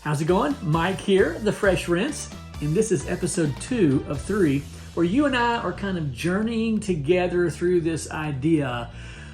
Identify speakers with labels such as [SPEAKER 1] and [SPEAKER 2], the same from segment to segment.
[SPEAKER 1] How's it going? Mike here, The Fresh Rinse, and this is episode 2 of 3, where you and I are kind of journeying together through this idea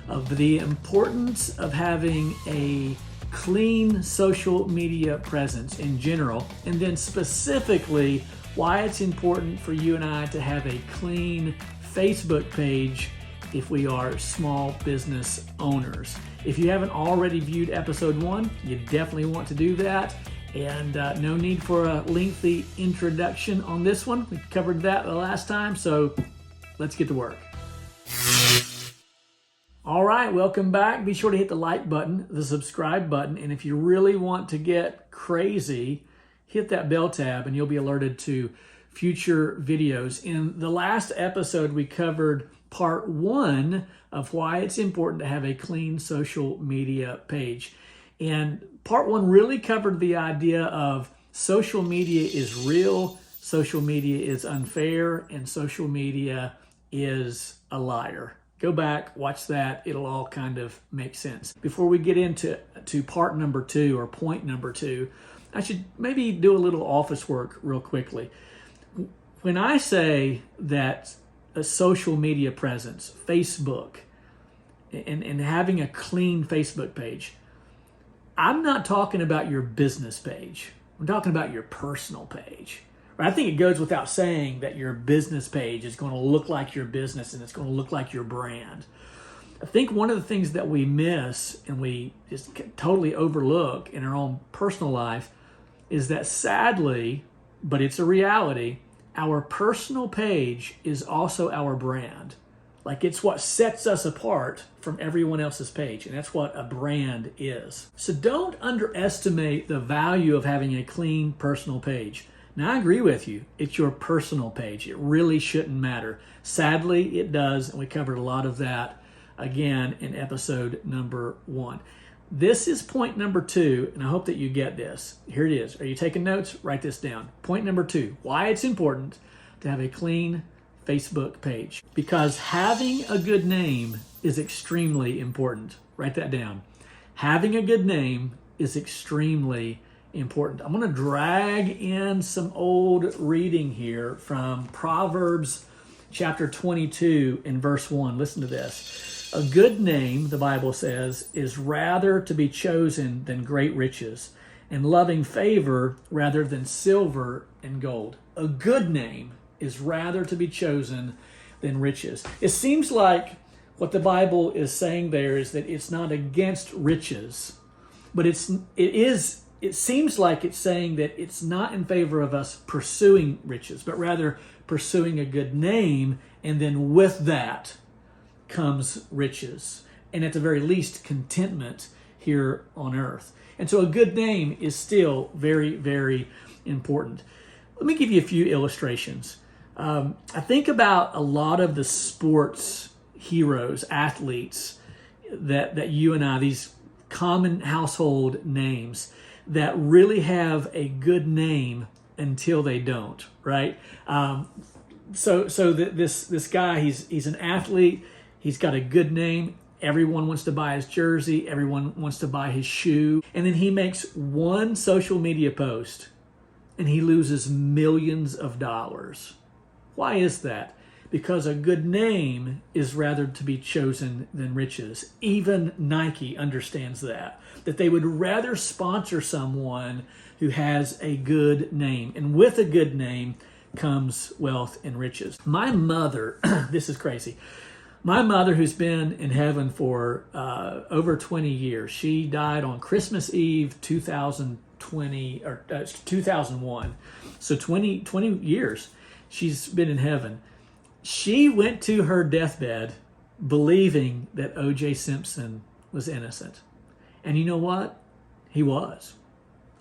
[SPEAKER 1] of the importance of having a clean social media presence in general, and then specifically why it's important for you and I to have a clean Facebook page if we are small business owners. If you haven't already viewed episode 1, you definitely want to do that. And no need for a lengthy introduction on this one. We covered that the last time, so let's get to work. All right, welcome back. Be sure to hit the like button, the subscribe button, and if you really want to get crazy, hit that bell tab and you'll be alerted to future videos. In the last episode, we covered part 1 of why it's important to have a clean social media page. And part 1 really covered the idea of social media is real, social media is unfair, and social media is a liar. Go back, watch that. It'll all kind of make sense. Before we get into part number 2 or point number 2, I should maybe do a little office work real quickly. When I say that a social media presence, Facebook, and having a clean Facebook page, I'm not talking about your business page. I'm talking about your personal page. I think it goes without saying that your business page is going to look like your business and it's going to look like your brand. I think one of the things that we miss and we just totally overlook in our own personal life is that sadly, but it's a reality, our personal page is also our brand. Like it's what sets us apart from everyone else's page, and that's what a brand is. So don't underestimate the value of having a clean personal page. Now, I agree with you. It's your personal page. It really shouldn't matter. Sadly, it does, and we covered a lot of that again in episode number 1. This is point number 2, and I hope that you get this. Here it is. Are you taking notes? Write this down. Point number 2, why it's important to have a clean Facebook page. Because having a good name is extremely important. Write that down. Having a good name is extremely important. I'm going to drag in some old reading here from Proverbs chapter 22 and verse 1. Listen to this. A good name, the Bible says, is rather to be chosen than great riches, and loving favor rather than silver and gold. A good name is rather to be chosen than riches. It seems like what the Bible is saying there is that it's not against riches, but it seems like it's saying that it's not in favor of us pursuing riches, but rather pursuing a good name, and then with that comes riches, and at the very least contentment here on earth. And so a good name is still very, very important. Let me give you a few illustrations. I think about a lot of the sports heroes, athletes that you and I, these common household names that really have a good name until they don't, right? This guy, he's an athlete. He's got a good name. Everyone wants to buy his jersey. Everyone wants to buy his shoe. And then he makes one social media post and he loses millions of dollars. Why is that? Because a good name is rather to be chosen than riches. Even Nike understands that they would rather sponsor someone who has a good name. And with a good name comes wealth and riches. My mother, this is crazy. My mother, who's been in heaven for over 20 years, she died on Christmas Eve 2001. So 20 years she's been in heaven. She went to her deathbed believing that O.J. Simpson was innocent. And you know what? He was.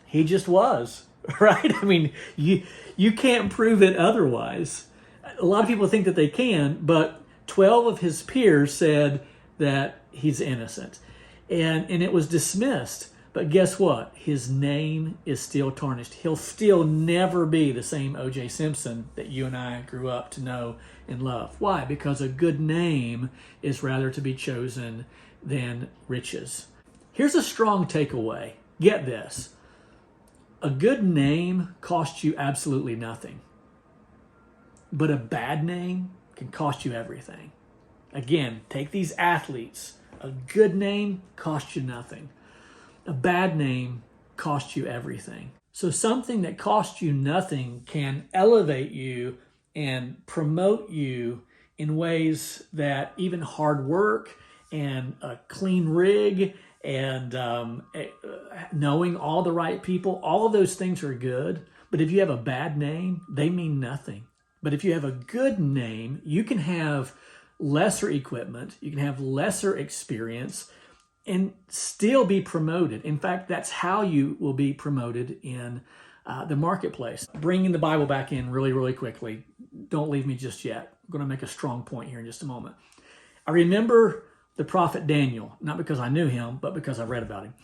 [SPEAKER 1] He just was, right? I mean, you can't prove it otherwise. A lot of people think that they can, but 12 of his peers said that he's innocent. And it was dismissed. But guess what? His name is still tarnished. He'll still never be the same O.J. Simpson that you and I grew up to know and love. Why? Because a good name is rather to be chosen than riches. Here's a strong takeaway. Get this. A good name costs you absolutely nothing, but a bad name can cost you everything. Again, take these athletes. A good name costs you nothing. A bad name costs you everything. So something that costs you nothing can elevate you and promote you in ways that even hard work and a clean rig and knowing all the right people, all of those things are good. But if you have a bad name, they mean nothing. But if you have a good name, you can have lesser equipment, you can have lesser experience, and still be promoted. In fact, that's how you will be promoted in the marketplace. Bringing the Bible back in really, really quickly. Don't leave me just yet. I'm going to make a strong point here in just a moment. I remember the prophet Daniel, not because I knew him, but because I read about him.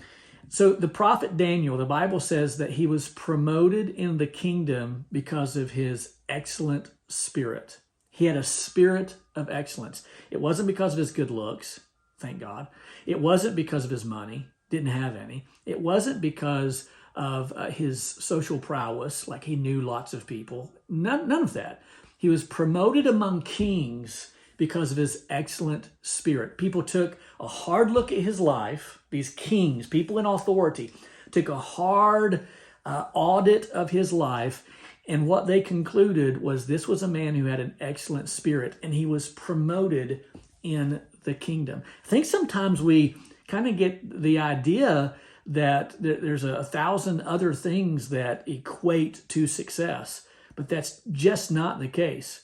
[SPEAKER 1] So the prophet Daniel, the Bible says that he was promoted in the kingdom because of his excellent spirit. He had a spirit of excellence. It wasn't because of his good looks, thank God. It wasn't because of his money, didn't have any. It wasn't because of his social prowess, like he knew lots of people. None of that. He was promoted among kings because of his excellent spirit. People took a hard look at his life. These kings, people in authority, took a hard audit of his life, and what they concluded was this was a man who had an excellent spirit, and he was promoted in the kingdom. I think sometimes we kind of get the idea that there's 1,000 other things that equate to success, but that's just not the case.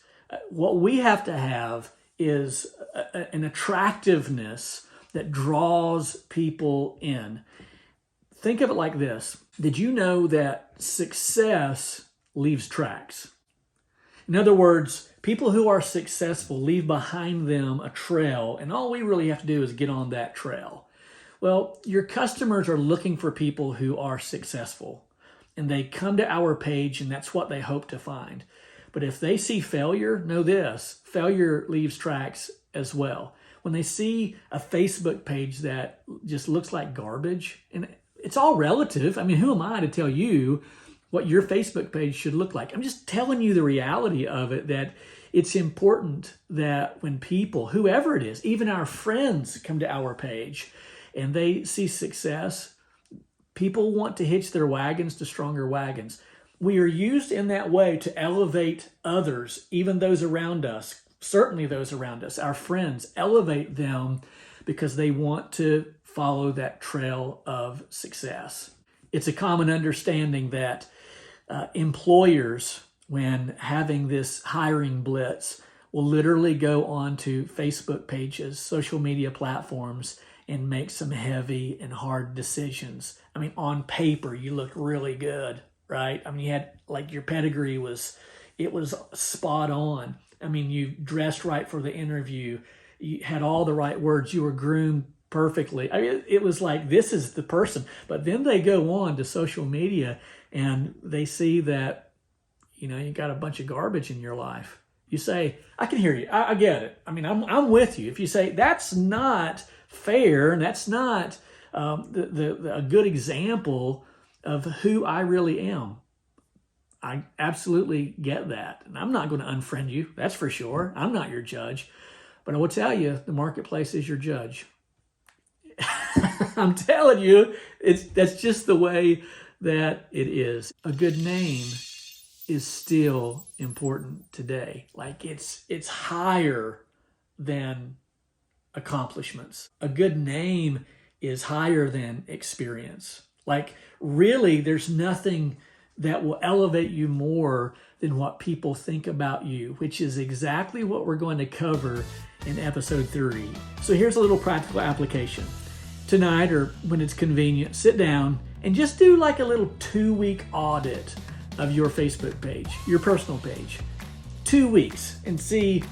[SPEAKER 1] What we have to have is an attractiveness that draws people in. Think of it like this. Did you know that success leaves tracks? In other words, people who are successful leave behind them a trail, and all we really have to do is get on that trail. Well, your customers are looking for people who are successful, and they come to our page, and that's what they hope to find. But if they see failure, know this, failure leaves tracks as well. When they see a Facebook page that just looks like garbage, and it's all relative. I mean, who am I to tell you what your Facebook page should look like? I'm just telling you the reality of it, that it's important that when people, whoever it is, even our friends come to our page and they see success, people want to hitch their wagons to stronger wagons. We are used in that way to elevate others, even those around us, certainly those around us, our friends, elevate them because they want to follow that trail of success. It's a common understanding that employers, when having this hiring blitz, will literally go onto Facebook pages, social media platforms, and make some heavy and hard decisions. I mean, on paper, you look really good, right? I mean, you had, like, your pedigree was spot on. I mean, you dressed right for the interview. You had all the right words. You were groomed perfectly. I mean, it was like, this is the person. But then they go on to social media and they see that, you know, you got a bunch of garbage in your life. You say, I can hear you. I get it. I mean, I'm with you. If you say that's not fair and that's not a good example of who I really am, I absolutely get that. And I'm not going to unfriend you. That's for sure. I'm not your judge. But I will tell you, the marketplace is your judge. I'm telling you, that's just the way that it is. A good name is still important today. Like it's higher than accomplishments. A good name is higher than experience. Like really, there's nothing that will elevate you more than what people think about you, which is exactly what we're going to cover in episode 3. So here's a little practical application. Tonight, or when it's convenient, sit down and just do like a little 2-week audit of your Facebook page, your personal page. 2 weeks, and see,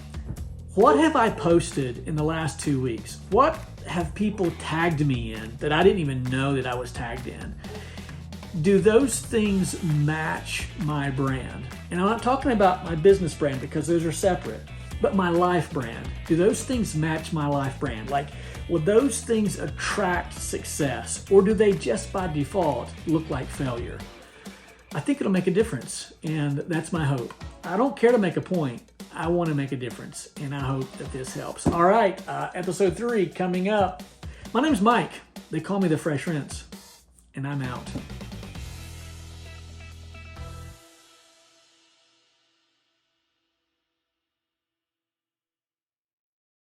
[SPEAKER 1] what have I posted in the last 2 weeks? What have people tagged me in that I didn't even know that I was tagged in? Do those things match my brand? And I'm not talking about my business brand because those are separate, but my life brand. Do those things match my life brand? Like, will those things attract success, or do they just by default look like failure? I think it'll make a difference, and that's my hope. I don't care to make a point. I want to make a difference, and I hope that this helps. All right, episode 3 coming up. My name's Mike. They call me the Fresh Rinse, and I'm out.